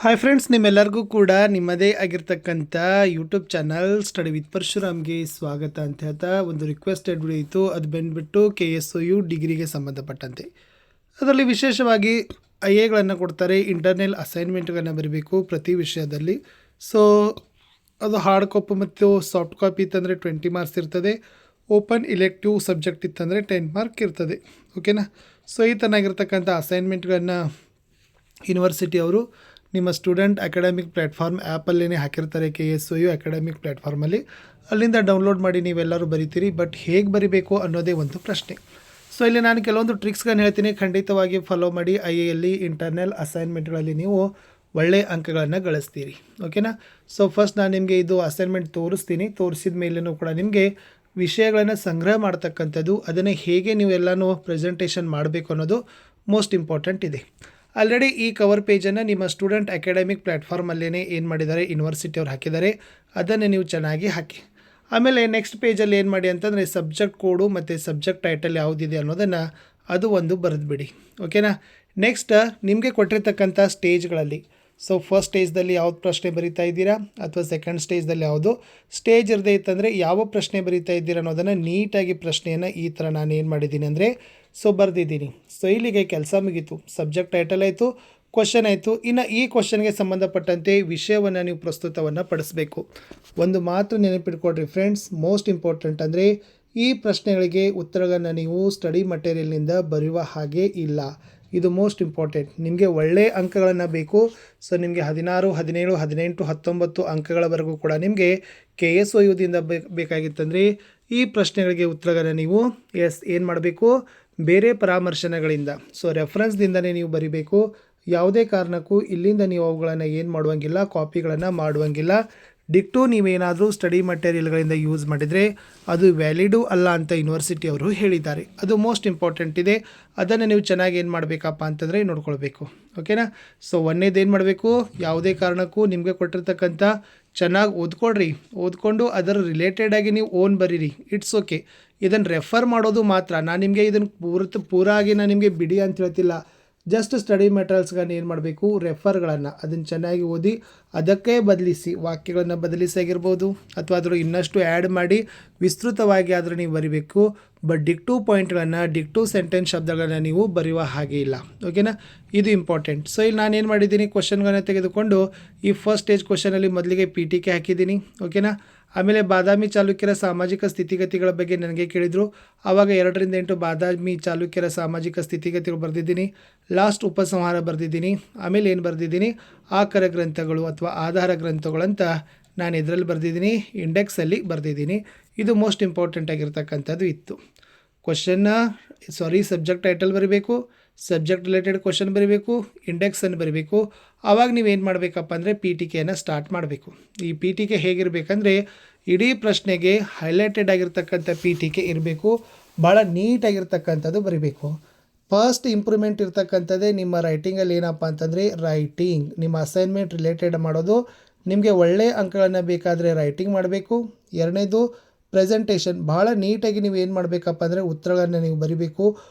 Hi friends, ನಿಮ್ಮೆಲ್ಲರಿಗೂ ಕೂಡ ನಿಮ್ಮದೇ ಆಗಿರ್ತಕ್ಕಂಥ ಯೂಟ್ಯೂಬ್ ಚಾನಲ್ ಸ್ಟಡಿ ವಿತ್ ಪರಶುರಾಮ್ಗೆ ಸ್ವಾಗತ ಅಂತ ಹೇಳ್ತಾ ಒಂದು ರಿಕ್ವೆಸ್ಟೆಡ್ ವಿಡಿಯೋ ಇತ್ತು. ಅದು ಬಂದುಬಿಟ್ಟು KSOU ಡಿಗ್ರಿಗೆ ಸಂಬಂಧಪಟ್ಟಂತೆ. ಅದರಲ್ಲಿ ವಿಶೇಷವಾಗಿ IA ಕೊಡ್ತಾರೆ. ಇಂಟರ್ನಲ್ ಅಸೈನ್ಮೆಂಟ್ಗಳನ್ನು ಬರೀಬೇಕು ಪ್ರತಿ ವಿಷಯದಲ್ಲಿ. ಸೊ ಅದು ಹಾರ್ಡ್ ಕಾಪಿ ಮತ್ತು ಸಾಫ್ಟ್ ಕಾಪಿ ಇತ್ತಂದರೆ 20 ಮಾರ್ಕ್ಸ್ ಇರ್ತದೆ. ಓಪನ್ ಇಲೆಕ್ಟಿವ್ ಸಬ್ಜೆಕ್ಟ್ ಇತ್ತಂದರೆ 10 ಮಾರ್ಕ್ ಇರ್ತದೆ. ಓಕೆನಾ. ಸೊ ಈ ತನಾಗಿರ್ತಕ್ಕಂಥ ಅಸೈನ್ಮೆಂಟ್ಗಳನ್ನು ಯೂನಿವರ್ಸಿಟಿ ಅವರು ನಿಮ್ಮ ಸ್ಟೂಡೆಂಟ್ ಅಕಾಡೆಮಿಕ್ ಪ್ಲ್ಯಾಟ್ಫಾರ್ಮ್ ಆ್ಯಪಲ್ಲೇ ಹಾಕಿರ್ತಾರೆ. KSOU ಅಕಾಡೆಮಿಕ್ ಪ್ಲ್ಯಾಟ್ಫಾರ್ಮಲ್ಲಿ ಅಲ್ಲಿಂದ ಡೌನ್ಲೋಡ್ ಮಾಡಿ ನೀವೆಲ್ಲರೂ ಬರೀತೀರಿ. ಬಟ್ ಹೇಗೆ ಬರೀಬೇಕು ಅನ್ನೋದೇ ಒಂದು ಪ್ರಶ್ನೆ. ಸೊ ಇಲ್ಲಿ ನಾನು ಕೆಲವೊಂದು ಟ್ರಿಕ್ಸ್ಗಳನ್ನು ಹೇಳ್ತೀನಿ, ಖಂಡಿತವಾಗಿ ಫಾಲೋ ಮಾಡಿ. IAಯಲ್ಲಿ ಇಂಟರ್ನಲ್ ಅಸೈನ್ಮೆಂಟ್ಗಳಲ್ಲಿ ನೀವು ಒಳ್ಳೆಯ ಅಂಕಗಳನ್ನು ಗಳಿಸ್ತೀರಿ. ಓಕೆನಾ. ಸೊ ಫಸ್ಟ್ ನಾನು ನಿಮಗೆ ಇದು ಅಸೈನ್ಮೆಂಟ್ ತೋರಿಸ್ತೀನಿ. ತೋರಿಸಿದ ಮೇಲೂ ಕೂಡ ನಿಮಗೆ ವಿಷಯಗಳನ್ನು ಸಂಗ್ರಹ ಮಾಡ್ತಕ್ಕಂಥದ್ದು, ಅದನ್ನು ಹೇಗೆ ನೀವು ಎಲ್ಲನೂ ಪ್ರೆಸೆಂಟೇಷನ್ ಮಾಡಬೇಕು ಅನ್ನೋದು ಮೋಸ್ಟ್ ಇಂಪಾರ್ಟೆಂಟ್ ಇದೆ. ಆಲ್ರೆಡಿ ಈ ಕವರ್ ಪೇಜನ್ನು ನಿಮ್ಮ ಸ್ಟೂಡೆಂಟ್ ಅಕಾಡೆಮಿಕ್ ಪ್ಲ್ಯಾಟ್ಫಾರ್ಮಲ್ಲೇ ಏನು ಮಾಡಿದ್ದಾರೆ, ಯೂನಿವರ್ಸಿಟಿ ಅವ್ರು ಹಾಕಿದ್ದಾರೆ. ಅದನ್ನು ನೀವು ಚೆನ್ನಾಗಿ ಹಾಕಿ. ಆಮೇಲೆ ನೆಕ್ಸ್ಟ್ ಪೇಜಲ್ಲಿ ಏನು ಮಾಡಿ ಅಂತಂದರೆ ಸಬ್ಜೆಕ್ಟ್ ಕೋಡು ಮತ್ತು ಸಬ್ಜೆಕ್ಟ್ ಟೈಟಲ್ ಯಾವುದಿದೆ ಅನ್ನೋದನ್ನು ಅದು ಒಂದು ಬರೆದುಬಿಡಿ. ಓಕೆನಾ. ನೆಕ್ಸ್ಟ್ ನಿಮಗೆ ಕೊಟ್ಟಿರ್ತಕ್ಕಂಥ ಸ್ಟೇಜ್ಗಳಲ್ಲಿ, ಸೊ ಫಸ್ಟ್ ಸ್ಟೇಜ್ದಲ್ಲಿ ಯಾವ್ದು ಪ್ರಶ್ನೆ ಬರೀತಾ ಇದ್ದೀರಾ ಅಥವಾ ಸೆಕೆಂಡ್ ಸ್ಟೇಜ್ದಲ್ಲಿ ಯಾವುದು ಸ್ಟೇಜ್ ಇರದೇ ಇತ್ತಂದರೆ ಯಾವ ಪ್ರಶ್ನೆ ಬರೀತಾ ಇದ್ದೀರಾ ಅನ್ನೋದನ್ನು ನೀಟಾಗಿ ಪ್ರಶ್ನೆಯನ್ನು ಈ ಥರ ನಾನು ಏನು ಮಾಡಿದ್ದೀನಿ ಅಂದರೆ ಬರೆದಿದ್ದೀನಿ. ಸೊ ಇಲ್ಲಿಗೆ ಕೆಲಸ ಮುಗೀತು. ಸಬ್ಜೆಕ್ಟ್ ಟೈಟಲ್ ಆಯಿತು, ಕ್ವಶನ್ ಆಯಿತು. ಇನ್ನು ಈ ಕ್ವಶನ್ಗೆ ಸಂಬಂಧಪಟ್ಟಂತೆ ವಿಷಯವನ್ನು ನೀವು ಪ್ರಸ್ತುತವನ್ನು ಪಡಿಸಬೇಕು. ಒಂದು ಮಾತು ನೆನಪಿಟ್ಕೊಡ್ರಿ ಫ್ರೆಂಡ್ಸ್, ಮೋಸ್ಟ್ ಇಂಪಾರ್ಟೆಂಟ್ ಅಂದರೆ ಈ ಪ್ರಶ್ನೆಗಳಿಗೆ ಉತ್ತರಗಳನ್ನು ನೀವು ಸ್ಟಡಿ ಮಟೀರಿಯಲ್ನಿಂದ ಬರೆಯುವ ಹಾಗೆ ಇಲ್ಲ. ಇದು ಮೋಸ್ಟ್ ಇಂಪಾರ್ಟೆಂಟ್. ನಿಮಗೆ ಒಳ್ಳೆಯ ಅಂಕಗಳನ್ನು ಬೇಕು. ಸೊ ನಿಮಗೆ 16, 17, 18, 19 ಅಂಕಗಳವರೆಗೂ ಕೂಡ ನಿಮಗೆ KSOUದಿಂದ ಬೇಕಾಗಿತ್ತಂದರೆ ಈ ಪ್ರಶ್ನೆಗಳಿಗೆ ಉತ್ತರಗಳನ್ನು ನೀವು ಏನು ಮಾಡಬೇಕು, ಬೇರೆ ಪರಾಮರ್ಶನಗಳಿಂದ, ಸೊ ರೆಫರೆನ್ಸ್ದಿಂದಲೇ ನೀವು ಬರೀಬೇಕು. ಯಾವುದೇ ಕಾರಣಕ್ಕೂ ಇಲ್ಲಿಂದ ನೀವು ಅವುಗಳನ್ನು ಏನು ಮಾಡುವಂಗಿಲ್ಲ, ಕಾಪಿಗಳನ್ನು ಮಾಡುವಂಗಿಲ್ಲ. ಡಿಕ್ಟು ನೀವೇನಾದರೂ ಸ್ಟಡಿ ಮಟೀರಿಯಲ್ಗಳಿಂದ ಯೂಸ್ ಮಾಡಿದರೆ ಅದು ವ್ಯಾಲಿಡು ಅಲ್ಲ ಅಂತ ಯೂನಿವರ್ಸಿಟಿ ಅವರು ಹೇಳಿದ್ದಾರೆ. ಅದು ಮೋಸ್ಟ್ ಇಂಪಾರ್ಟೆಂಟ್ ಇದೆ. ಅದನ್ನು ನೀವು ಚೆನ್ನಾಗಿ ಏನು ಮಾಡಬೇಕಪ್ಪ ಅಂತಂದರೆ ನೋಡ್ಕೊಳ್ಬೇಕು. ಓಕೆನಾ. ಸೊ ಒಂದೇದು ಏನು ಮಾಡಬೇಕು, ಯಾವುದೇ ಕಾರಣಕ್ಕೂ ನಿಮಗೆ ಕೊಟ್ಟಿರ್ತಕ್ಕಂಥ ಚೆನ್ನಾಗಿ ಓದ್ಕೊಂಡು ಅದರ ರಿಲೇಟೆಡಾಗಿ ನೀವು ಓನ್ ಬರೀರಿ. It's okay. ಇದನ್ನು ರೆಫರ್ ಮಾಡೋದು ಮಾತ್ರ. ನಾನು ನಿಮಗೆ ಇದನ್ನು ಪೂರಾಗಿ ನಾನು ನಿಮಗೆ ಬಿಡಿ ಅಂತ ಹೇಳ್ತಿಲ್ಲ. ಜಸ್ಟ್ ಸ್ಟಡಿ ಮೆಟೀರಿಯಲ್ಸ್ಗಳನ್ನ ಏನು ಮಾಡಬೇಕು, ರೆಫರ್ಗಳನ್ನು ಅದನ್ನು ಚೆನ್ನಾಗಿ ಓದಿ ಅದಕ್ಕೆ ಬದಲಿಸಿ, ವಾಕ್ಯಗಳನ್ನು ಬದಲಿಸಿ ಆಗಿರ್ಬೋದು ಅಥವಾ ಅದರ ಇನ್ನಷ್ಟು ಆ್ಯಡ್ ಮಾಡಿ ವಿಸ್ತೃತವಾಗಿ ಆದರೆ ನೀವು ಬರೀಬೇಕು. ಬಟ್ ಡಿಕ್ಟು ಪಾಯಿಂಟ್ಗಳನ್ನು, ಡಿಕ್ಟು ಸೆಂಟೆನ್ಸ್ ಶಬ್ದಗಳನ್ನು ನೀವು ಬರೆಯುವ ಹಾಗೆ ಇಲ್ಲ. ಓಕೆನಾ. ಇದು ಇಂಪಾರ್ಟೆಂಟ್. ಸೊ ಇಲ್ಲಿ ನಾನೇನು ಮಾಡಿದ್ದೀನಿ, ಕ್ವಶನ್ಗಳನ್ನ ತೆಗೆದುಕೊಂಡು ಈ ಫಸ್ಟ್ ಸ್ಟೇಜ್ ಕ್ವಶನಲ್ಲಿ ಮೊದಲಿಗೆ PTK ಹಾಕಿದ್ದೀನಿ. ಓಕೆನಾ. ಆಮೇಲೆ ಬಾದಾಮಿ ಚಾಲುಕ್ಯರ ಸಾಮಾಜಿಕ ಸ್ಥಿತಿಗತಿಗಳ ಬಗ್ಗೆ ನನಗೆ ಕೇಳಿದರು. ಆವಾಗ 2 ರಿಂದ 8 ಬಾದಾಮಿ ಚಾಲುಕ್ಯರ ಸಾಮಾಜಿಕ ಸ್ಥಿತಿಗತಿಗಳು ಬರೆದಿದ್ದೀನಿ. ಲಾಸ್ಟ್ ಉಪಸಂಹಾರ ಬರೆದಿದ್ದೀನಿ. ಆಮೇಲೆ ಏನು ಬರೆದಿದ್ದೀನಿ, ಆಕರ ಗ್ರಂಥಗಳು ಅಥವಾ ಆಧಾರ ಗ್ರಂಥಗಳಂತ ನಾನು ಇದರಲ್ಲಿ ಬರೆದಿದ್ದೀನಿ, ಇಂಡೆಕ್ಸಲ್ಲಿ ಬರೆದಿದ್ದೀನಿ. ಇದು ಮೋಸ್ಟ್ ಇಂಪಾರ್ಟೆಂಟ್ ಆಗಿರ್ತಕ್ಕಂಥದ್ದು ಇತ್ತು. ಸಬ್ಜೆಕ್ಟ್ ಟೈಟಲ್ ಬರೀಬೇಕು, ಸಬ್ಜೆಕ್ಟ್ ರಿಲೇಟೆಡ್ ಕ್ವಶನ್ ಬರೀಬೇಕು, ಇಂಡೆಕ್ಸನ್ನು ಬರೀಬೇಕು. ಆವಾಗ ನೀವೇನು ಮಾಡಬೇಕಪ್ಪ ಅಂದರೆ PTKಯನ್ನು ಸ್ಟಾರ್ಟ್ ಮಾಡಬೇಕು. ಈ PTK ಹೇಗಿರಬೇಕಂದ್ರೆ ಇಡೀ ಪ್ರಶ್ನೆಗೆ ಹೈಲೈಟೆಡ್ ಆಗಿರ್ತಕ್ಕಂಥ PTK ಇರಬೇಕು. ಭಾಳ ನೀಟಾಗಿರ್ತಕ್ಕಂಥದ್ದು ಬರೀಬೇಕು. ಫಸ್ಟ್ ಇಂಪ್ರೂವ್ಮೆಂಟ್ ಇರ್ತಕ್ಕಂಥದ್ದೇ ನಿಮ್ಮ ರೈಟಿಂಗಲ್ಲಿ. ಏನಪ್ಪ ಅಂತಂದರೆ ರೈಟಿಂಗ್, ನಿಮ್ಮ ಅಸೈನ್ಮೆಂಟ್ ರಿಲೇಟೆಡ್ ಮಾಡೋದು. ನಿಮಗೆ ಒಳ್ಳೆಯ ಅಂಕಗಳನ್ನು ಬೇಕಾದರೆ ರೈಟಿಂಗ್ ಮಾಡಬೇಕು. ಎರಡನೇದು ಪ್ರೆಸೆಂಟೇಷನ್. ಭಾಳ ನೀಟಾಗಿ ನೀವು ಏನು ಮಾಡಬೇಕಪ್ಪ ಅಂದರೆ ಉತ್ತರಗಳನ್ನು ನೀವು ಬರೀಬೇಕು.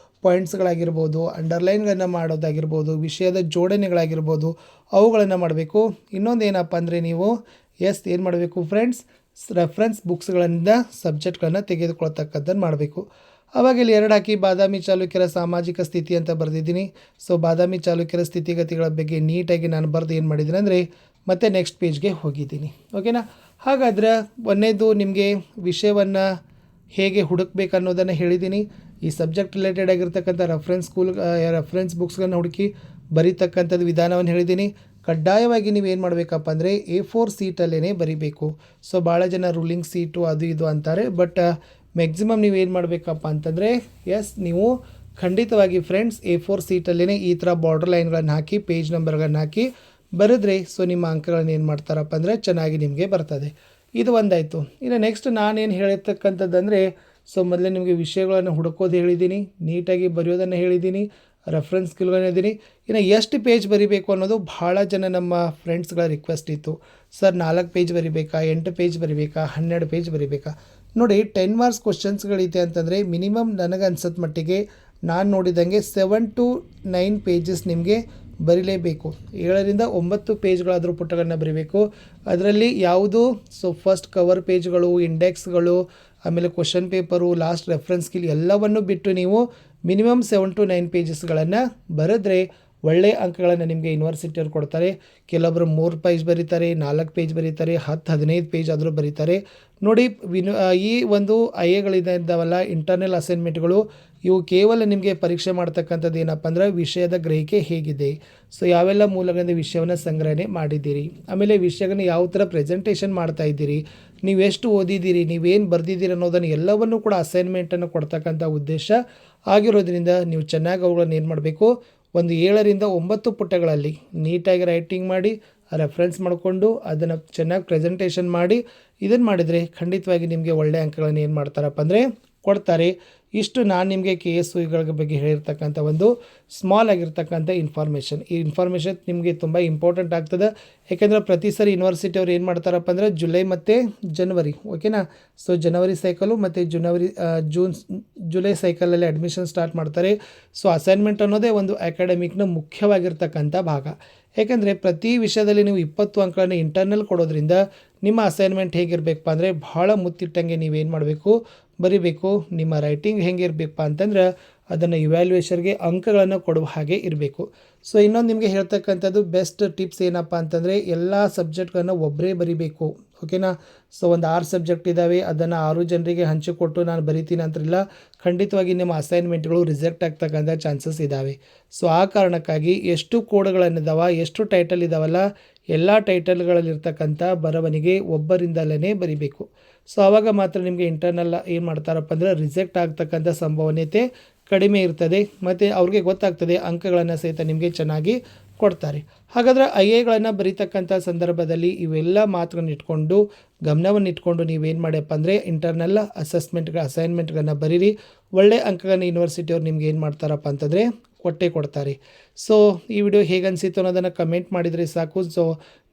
ಪಾಯಿಂಟ್ಸ್ಗಳಾಗಿರ್ಬೋದು, ಅಂಡರ್ಲೈನ್ಗಳನ್ನು ಮಾಡೋದಾಗಿರ್ಬೋದು, ವಿಷಯದ ಜೋಡಣೆಗಳಾಗಿರ್ಬೋದು, ಅವುಗಳನ್ನು ಮಾಡಬೇಕು. ಇನ್ನೊಂದು ಏನಪ್ಪ ಅಂದರೆ ನೀವು ಏನು ಮಾಡಬೇಕು ಫ್ರೆಂಡ್ಸ್, ರೆಫರೆನ್ಸ್ ಬುಕ್ಸ್ಗಳಿಂದ ಸಬ್ಜೆಕ್ಟ್ಗಳನ್ನು ತೆಗೆದುಕೊಳ್ತಕ್ಕಂಥದ್ದು ಮಾಡಬೇಕು. ಆವಾಗ ಇಲ್ಲಿ 2 ಹಾಕಿ ಬಾದಾಮಿ ಚಾಲುಕ್ಯರ ಸಾಮಾಜಿಕ ಸ್ಥಿತಿ ಅಂತ ಬರೆದಿದ್ದೀನಿ. ಸೊ ಬಾದಾಮಿ ಚಾಲುಕ್ಯರ ಸ್ಥಿತಿಗತಿಗಳ ಬಗ್ಗೆ ನೀಟಾಗಿ ನಾನು ಬರೆದು ಏನು ಮಾಡಿದ್ದೀನಿ ಅಂದರೆ ಮತ್ತೆ ನೆಕ್ಸ್ಟ್ ಪೇಜ್ಗೆ ಹೋಗಿದ್ದೀನಿ. ಓಕೆನಾ. ಹಾಗಾದರೆ ಒಂದೇದು ನಿಮಗೆ ವಿಷಯವನ್ನು ಹೇಗೆ ಹುಡುಕಬೇಕು ಅನ್ನೋದನ್ನು ಹೇಳಿದ್ದೀನಿ. ಈ ಸಬ್ಜೆಕ್ಟ್ ರಿಲೇಟೆಡ್ ಆಗಿರ್ತಕ್ಕಂಥ ರೆಫರೆನ್ಸ್ ಬುಕ್ಸ್ಗಳನ್ನ ಹುಡುಕಿ ಬರೀತಕ್ಕಂಥದ್ದು ವಿಧಾನವನ್ನು ಹೇಳಿದ್ದೀನಿ. ಕಡ್ಡಾಯವಾಗಿ ನೀವು ಏನು ಮಾಡಬೇಕಪ್ಪ ಅಂದರೆ A4 ಸೀಟಲ್ಲೇ ಬರೀಬೇಕು. ಸೊ ಭಾಳ ಜನ ರೂಲಿಂಗ್ ಸೀಟು ಅದು ಇದು ಅಂತಾರೆ. ಬಟ್ ಮ್ಯಾಕ್ಸಿಮಮ್ ನೀವು ಏನು ಮಾಡಬೇಕಪ್ಪ ಅಂತಂದರೆ ನೀವು ಖಂಡಿತವಾಗಿ ಫ್ರೆಂಡ್ಸ್ A4 ಸೀಟಲ್ಲೇ ಈ ಥರ ಬಾರ್ಡರ್ ಲೈನ್ಗಳನ್ನು ಹಾಕಿ, ಪೇಜ್ ನಂಬರ್ಗಳನ್ನು ಹಾಕಿ ಬರೆದ್ರೆ ಸೊ ನಿಮ್ಮ ಅಂಕಗಳನ್ನು ಏನು ಮಾಡ್ತಾರಪ್ಪ ಅಂದರೆ ಚೆನ್ನಾಗಿ ನಿಮಗೆ ಬರ್ತದೆ. ಇದು ಒಂದಾಯಿತು. ಇನ್ನು ನೆಕ್ಸ್ಟ್ ನಾನೇನು ಹೇಳಿರ್ತಕ್ಕಂಥದ್ದಂದರೆ ಮೊದಲೇ ನಿಮಗೆ ವಿಷಯಗಳನ್ನು ಹುಡುಕೋದು ಹೇಳಿದ್ದೀನಿ, ನೀಟಾಗಿ ಬರೆಯೋದನ್ನು ಹೇಳಿದ್ದೀನಿ, ರೆಫರೆನ್ಸ್ ಸ್ಕಿಲ್ಗಳನ್ನ ಹೇಳಿದ್ದೀನಿ. ಇನ್ನು ಎಷ್ಟು ಪೇಜ್ ಬರೀಬೇಕು ಅನ್ನೋದು ಭಾಳ ಜನ ನಮ್ಮ ಫ್ರೆಂಡ್ಸ್ಗಳ ರಿಕ್ವೆಸ್ಟ್ ಇತ್ತು. ಸರ್ 4 ಪೇಜ್ ಬರೀಬೇಕಾ, 8 ಪೇಜ್ ಬರೀಬೇಕಾ, 12 ಪೇಜ್ ಬರೀಬೇಕಾ? ನೋಡಿ 10 ಮಾರ್ಕ್ಸ್ ಕ್ವಶನ್ಸ್ಗಳಿದೆ ಅಂತಂದರೆ ಮಿನಿಮಮ್ ನನಗೆ ಅನ್ಸೋದು ಮಟ್ಟಿಗೆ ನಾನು ನೋಡಿದಂಗೆ 7 to 9 ಪೇಜಸ್ ನಿಮಗೆ ಬರೀಲೇಬೇಕು. 7ರಿಂದ 9 ಪೇಜ್ಗಳಾದರೂ ಪುಟಗಳನ್ನ ಬರೀಬೇಕು. ಅದರಲ್ಲಿ ಯಾವುದು ಫಸ್ಟ್ ಕವರ್ ಪೇಜ್ಗಳು, ಇಂಡೆಕ್ಸ್ಗಳು, ಆಮೇಲೆ question paper, last reference skill ಎಲ್ಲವನ್ನು ಬಿಟ್ಟು ನೀವು ಮಿನಿಮಮ್ 7 to 9 ಪೇಜಸ್ಗಳನ್ನು ಬರೆದ್ರೆ ಒಳ್ಳೆಯ ಅಂಕಗಳನ್ನು ನಿಮಗೆ ಯೂನಿವರ್ಸಿಟಿಯವ್ರು ಕೊಡ್ತಾರೆ. ಕೆಲವೊಬ್ಬರು 3 ಪೇಜ್ ಬರೀತಾರೆ, 4 ಪೇಜ್ ಬರೀತಾರೆ, 10-15 ಪೇಜ್ ಆದರೂ ಬರೀತಾರೆ. ನೋಡಿ ಈ ಒಂದು ಇದ್ದಾವಲ್ಲ ಇಂಟರ್ನಲ್ ಅಸೈನ್ಮೆಂಟ್ಗಳು, ಇವು ಕೇವಲ ನಿಮಗೆ ಪರೀಕ್ಷೆ ಮಾಡ್ತಕ್ಕಂಥದ್ದು ಏನಪ್ಪ ಅಂದ್ರೆ ವಿಷಯದ ಗ್ರಹಿಕೆ ಹೇಗಿದೆ, ಸೊ ಯಾವೆಲ್ಲ ಮೂಲಗಳಿಂದ ವಿಷಯವನ್ನು ಸಂಗ್ರಹಣೆ ಮಾಡಿದ್ದೀರಿ, ಆಮೇಲೆ ವಿಷಯಗಳನ್ನ ಯಾವ ಥರ ಪ್ರೆಸೆಂಟೇಷನ್ ಮಾಡ್ತಾ ಇದ್ದೀರಿ, ನೀವು ಎಷ್ಟು ಓದಿದ್ದೀರಿ, ನೀವೇನು ಬರೆದಿದ್ದೀರಿ ಅನ್ನೋದನ್ನು ಎಲ್ಲವನ್ನು ಕೂಡ ಅಸೈನ್ಮೆಂಟನ್ನು ಕೊಡ್ತಕ್ಕಂಥ ಉದ್ದೇಶ ಆಗಿರೋದ್ರಿಂದ ನೀವು ಚೆನ್ನಾಗಿ ಅವುಗಳನ್ನು ಏನು ಮಾಡಬೇಕು, ಒಂದು 7ರಿಂದ 9 ಪುಟಗಳಲ್ಲಿ ನೀಟಾಗಿ ರೈಟಿಂಗ್ ಮಾಡಿ ರೆಫರೆನ್ಸ್ ಮಾಡಿಕೊಂಡು ಅದನ್ನು ಚೆನ್ನಾಗಿ ಪ್ರೆಸೆಂಟೇಷನ್ ಮಾಡಿ ಇದನ್ನು ಮಾಡಿದರೆ ಖಂಡಿತವಾಗಿ ನಿಮಗೆ ಒಳ್ಳೆಯ ಅಂಕಗಳನ್ನು ಏನು ಮಾಡ್ತಾರಪ್ಪ ಅಂದರೆ ಕೊಡ್ತಾರೆ. ಇಷ್ಟು ನಾನು ನಿಮಗೆ KSUಗಳ ಬಗ್ಗೆ ಹೇಳಿರ್ತಕ್ಕಂಥ ಒಂದು ಸ್ಮಾಲ್ ಆಗಿರ್ತಕ್ಕಂಥ ಇನ್ಫಾರ್ಮೇಷನ್. ಈ ಇನ್ಫಾರ್ಮೇಷನ್ ನಿಮಗೆ ತುಂಬ ಇಂಪಾರ್ಟೆಂಟ್ ಆಗ್ತದೆ. ಯಾಕೆಂದರೆ ಪ್ರತಿ ಸರಿ ಯೂನಿವರ್ಸಿಟಿ ಅವ್ರು ಏನು ಮಾಡ್ತಾರಪ್ಪ ಅಂದರೆ ಜುಲೈ ಮತ್ತು ಜನವರಿ, ಓಕೆನಾ, ಸೊ ಜನವರಿ ಸೈಕಲು ಮತ್ತು ಜುಲೈ ಸೈಕಲಲ್ಲಿ ಅಡ್ಮಿಷನ್ ಸ್ಟಾರ್ಟ್ ಮಾಡ್ತಾರೆ. ಸೊ ಅಸೈನ್ಮೆಂಟ್ ಅನ್ನೋದೇ ಒಂದು ಅಕಾಡೆಮಿಕ್ನ ಮುಖ್ಯವಾಗಿರ್ತಕ್ಕಂಥ ಭಾಗ. ಯಾಕೆಂದರೆ ಪ್ರತಿ ವಿಷಯದಲ್ಲಿ ನೀವು 20 ಅಂಕಗಳನ್ನು ಇಂಟರ್ನಲ್ ಕೊಡೋದ್ರಿಂದ ನಿಮ್ಮ ಅಸೈನ್ಮೆಂಟ್ ಹೇಗಿರಬೇಕಪ್ಪ ಅಂದರೆ ಭಾಳ ಮುತ್ತಿಟ್ಟಂಗೆ ನೀವೇನು ಮಾಡಬೇಕು, ಬರಿಬೇಕು. ನಿಮ್ಮ ರೈಟಿಂಗ್ ಹೆಂಗಿರಬೇಕಪ್ಪ ಅಂತಂದ್ರೆ ಅದನ್ನು ಇವ್ಯಾಲ್ಯೂಯೇಷನ್ಗೆ ಅಂಕಗಳನ್ನು ಕೊಡುವ ಹಾಗೆ ಇರಬೇಕು. ಸೊ ಇನ್ನೊಂದು ನಿಮಗೆ ಹೇಳ್ತಕ್ಕಂಥದ್ದು ಬೆಸ್ಟ್ ಟಿಪ್ಸ್ ಏನಪ್ಪ ಅಂತಂದರೆ ಎಲ್ಲ ಸಬ್ಜೆಕ್ಟ್ಗಳನ್ನು ಒಬ್ಬರೇ ಬರಿಬೇಕು, ಓಕೆನಾ. ಸೊ ಒಂದು 6 ಸಬ್ಜೆಕ್ಟ್ ಇದ್ದಾವೆ, ಅದನ್ನು 6 ಜನರಿಗೆ ಹಂಚಿಕೊಟ್ಟು ನಾನು ಬರಿತೀನಿ ಅಂತಿಲ್ಲ, ಖಂಡಿತವಾಗಿ ನಿಮ್ಮ ಅಸೈನ್ಮೆಂಟ್ಗಳು ರಿಜೆಕ್ಟ್ ಆಗ್ತಕ್ಕಂಥ ಚಾನ್ಸಸ್ ಇದ್ದಾವೆ. ಸೊ ಆ ಕಾರಣಕ್ಕಾಗಿ ಎಷ್ಟು ಕೋಡ್ಗಳನ್ನಿದ್ದಾವೆ, ಎಷ್ಟು ಟೈಟಲ್ ಇದ್ದಾವಲ್ಲ, ಎಲ್ಲ ಟೈಟಲ್ಗಳಲ್ಲಿರ್ತಕ್ಕಂಥ ಬರವಣಿಗೆ ಒಬ್ಬರಿಂದಲೇ ಬರಿಬೇಕು. ಸೊ ಆವಾಗ ಮಾತ್ರ ನಿಮಗೆ ಇಂಟರ್ನಲ್ ಏನು ಮಾಡ್ತಾರಪ್ಪ ಅಂದರೆ ರಿಜೆಕ್ಟ್ ಆಗ್ತಕ್ಕಂಥ ಸಂಭವನೀಯತೆ ಕಡಿಮೆ ಇರ್ತದೆ, ಮತ್ತು ಅವ್ರಿಗೆ ಗೊತ್ತಾಗ್ತದೆ, ಅಂಕಗಳನ್ನು ಸಹಿತ ನಿಮಗೆ ಚೆನ್ನಾಗಿ ಕೊಡ್ತಾರೆ. ಹಾಗಾದರೆ ಐಎಗಳನ್ನು ಬರೀತಕ್ಕಂಥ ಸಂದರ್ಭದಲ್ಲಿ ಇವೆಲ್ಲ ಮಾತುಗಳನ್ನ ಇಟ್ಕೊಂಡು ಗಮನವನ್ನು ಇಟ್ಕೊಂಡು ನೀವೇನು ಮಾಡ್ಯಪ್ಪ ಅಂದರೆ ಇಂಟರ್ನಲ್ ಅಸೈನ್ಮೆಂಟ್ಗಳನ್ನು ಬರೀರಿ. ಒಳ್ಳೆಯ ಅಂಕಗಳನ್ನು ಯೂನಿವರ್ಸಿಟಿಯವ್ರು ನಿಮ್ಗೆ ಏನು ಮಾಡ್ತಾರಪ್ಪ ಅಂತಂದರೆ ಕೊಡ್ತಾರೆ. ಸೊ ಈ ವಿಡಿಯೋ ಹೇಗೆ ಅನಿಸಿತ್ತು ಅನ್ನೋದನ್ನು ಕಮೆಂಟ್ ಮಾಡಿದರೆ ಸಾಕು. ಸೊ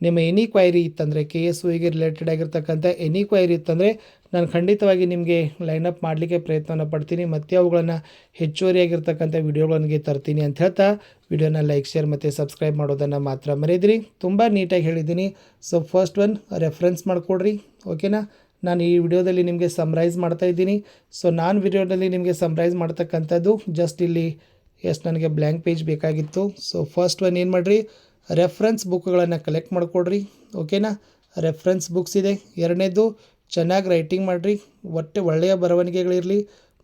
ನಿಮ್ಮ ಎನಿ ಕ್ವೈರಿ ಇತ್ತಂದರೆ KSUಗೆ ರಿಲೇಟೆಡ್ ಆಗಿರ್ತಕ್ಕಂಥ ಎನಿ ಕ್ವೈರಿ ಇತ್ತಂದರೆ ನಾನು ಖಂಡಿತವಾಗಿ ನಿಮಗೆ ಲೈನಪ್ ಮಾಡಲಿಕ್ಕೆ ಪ್ರಯತ್ನವನ್ನು ಪಡ್ತೀನಿ, ಮತ್ತು ಅವುಗಳನ್ನು ಹೆಚ್ಚುವರಿಯಾಗಿರ್ತಕ್ಕಂಥ ವಿಡಿಯೋಗಳಿಗೆ ತರ್ತೀನಿ ಅಂತ ಹೇಳ್ತಾ ವಿಡಿಯೋನ ಲೈಕ್, ಶೇರ್ ಮತ್ತು ಸಬ್ಸ್ಕ್ರೈಬ್ ಮಾಡೋದನ್ನು ಮಾತ್ರ ಮರೆಯದಿರಿ. ತುಂಬ ನೀಟಾಗಿ ಹೇಳಿದ್ದೀನಿ. ಸೊ ಫಸ್ಟ್ ಒನ್ ರೆಫರೆನ್ಸ್ ಮಾಡಿಕೊಡ್ರಿ, ಓಕೆನಾ. ನಾನು ಈ ವಿಡಿಯೋದಲ್ಲಿ ನಿಮಗೆ ಸಮ್ರೈಸ್ ಮಾಡ್ತಾಯಿದ್ದೀನಿ. ಸೊ ನಾನು ವಿಡಿಯೋದಲ್ಲಿ ನಿಮಗೆ ಸಮ್ರೈಸ್ ಮಾಡ್ತಕ್ಕಂಥದ್ದು ಜಸ್ಟ್ ಇಲ್ಲಿ ನನಗೆ ಬ್ಲ್ಯಾಂಕ್ ಪೇಜ್ ಬೇಕಾಗಿತ್ತು. ಸೊ ಫಸ್ಟ್ ಒನ್ ಏನು ಮಾಡಿರಿ, ರೆಫರೆನ್ಸ್ ಬುಕ್ಗಳನ್ನು ಕಲೆಕ್ಟ್ ಮಾಡಿಕೊಡ್ರಿ, ಓಕೆನಾ. ರೆಫರೆನ್ಸ್ ಬುಕ್ಸ್ ಇದೆ. ಎರಡನೇದು ಚೆನ್ನಾಗಿ ರೈಟಿಂಗ್ ಮಾಡಿರಿ, ಒಳ್ಳೆಯ ಬರವಣಿಗೆಗಳಿರಲಿ.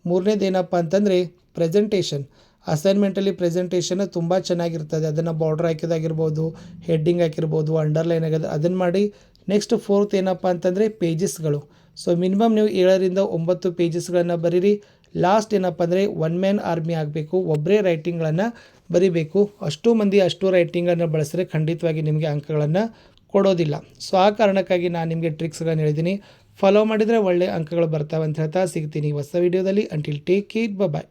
ಮೂರನೇದು ಏನಪ್ಪ ಅಂತಂದರೆ ಪ್ರೆಸೆಂಟೇಷನ್. ಅಸೈನ್ಮೆಂಟಲ್ಲಿ ಪ್ರೆಸೆಂಟೇಷನ್ ತುಂಬ ಚೆನ್ನಾಗಿರ್ತದೆ, ಅದನ್ನು ಬಾರ್ಡ್ರ್ ಹಾಕಿದಾಗಿರ್ಬೋದು, ಹೆಡ್ಡಿಂಗ್ ಹಾಕಿರ್ಬೋದು, ಅಂಡರ್ಲೈನ್ ಆಗೋದು ಅದನ್ನು ಮಾಡಿ. ನೆಕ್ಸ್ಟ್ ಫೋರ್ತ್ ಏನಪ್ಪ ಅಂತಂದರೆ ಪೇಜಸ್ಗಳು. ಸೊ ಮಿನಿಮಮ್ ನೀವು 7ರಿಂದ 9 ಪೇಜಸ್ಗಳನ್ನು ಬರೀರಿ. ಲಾಸ್ಟ್ ಏನಪ್ಪ ಅಂದರೆ ಒನ್ ಮ್ಯಾನ್ ಆರ್ಮಿ ಆಗಬೇಕು, ಒಬ್ಬರೇ ರೈಟಿಂಗ್ಗಳನ್ನು ಬರೀಬೇಕು. ಅಷ್ಟು ಮಂದಿ ಅಷ್ಟು ರೈಟಿಂಗನ್ನು ಬಳಸಿದ್ರೆ ಖಂಡಿತವಾಗಿ ನಿಮಗೆ ಅಂಕಗಳನ್ನು ಕೊಡೋದಿಲ್ಲ. ಸೊ ಆ ಕಾರಣಕ್ಕಾಗಿ ನಾನು ನಿಮಗೆ ಟ್ರಿಕ್ಸ್ಗಳನ್ನು ಹೇಳಿದ್ದೀನಿ, ಫಾಲೋ ಮಾಡಿದರೆ ಒಳ್ಳೆಯ ಅಂಕಗಳು ಬರ್ತಾವೆ ಅಂತ ಹೇಳ್ತಾ ಸಿಗ್ತೀನಿ ಹೊಸ ವಿಡಿಯೋದಲ್ಲಿ. ಅಂಟಿಲ್ ಟೇಕ್ ಕೇರ್, ಬಾಯ್.